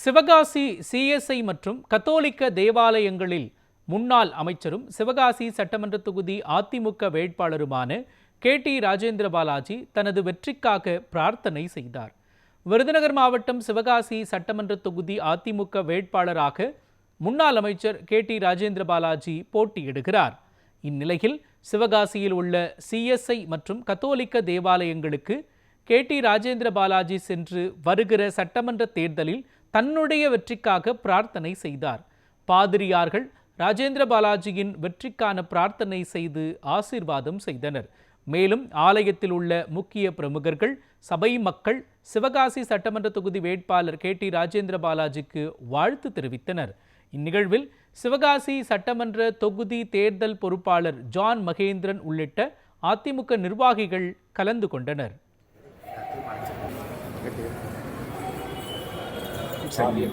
Sivakasi CSI மற்றும் கத்தோலிக்க தேவாலயங்களில் முன்னாள் அமைச்சரும் சிவகாசி சட்டமன்ற தொகுதி அதிமுக வேட்பாளருமான KT ராஜேந்திர பாலாஜி தனது வெற்றிக்காக பிரார்த்தனை செய்தார். விருதுநகர் மாவட்டம் சிவகாசி சட்டமன்ற தொகுதி அதிமுக வேட்பாளராக முன்னாள் அமைச்சர் KT ராஜேந்திர பாலாஜி போட்டியிடுகிறார். இந்நிலையில் சிவகாசியில் உள்ள சிஎஸ்ஐ மற்றும் கத்தோலிக்க தேவாலயங்களுக்கு KT ராஜேந்திர பாலாஜி சென்று வருகிற சட்டமன்ற தேர்தலில் தன்னுடைய வெற்றிக்காக பிரார்த்தனை செய்தார். பாதிரியார்கள் ராஜேந்திர பாலாஜியின் வெற்றிக்கான பிரார்த்தனை செய்து ஆசீர்வாதம் செய்தனர். மேலும் ஆலயத்தில் உள்ள முக்கிய பிரமுகர்கள், சபை மக்கள் சிவகாசி சட்டமன்ற தொகுதி வேட்பாளர் KT ராஜேந்திர பாலாஜிக்கு வாழ்த்து தெரிவித்தனர். இந்நிகழ்வில் சிவகாசி சட்டமன்ற தொகுதி தேர்தல் பொறுப்பாளர் ஜான் மகேந்திரன் உள்ளிட்ட அதிமுக நிர்வாகிகள் கலந்து கொண்டனர். चाहिए।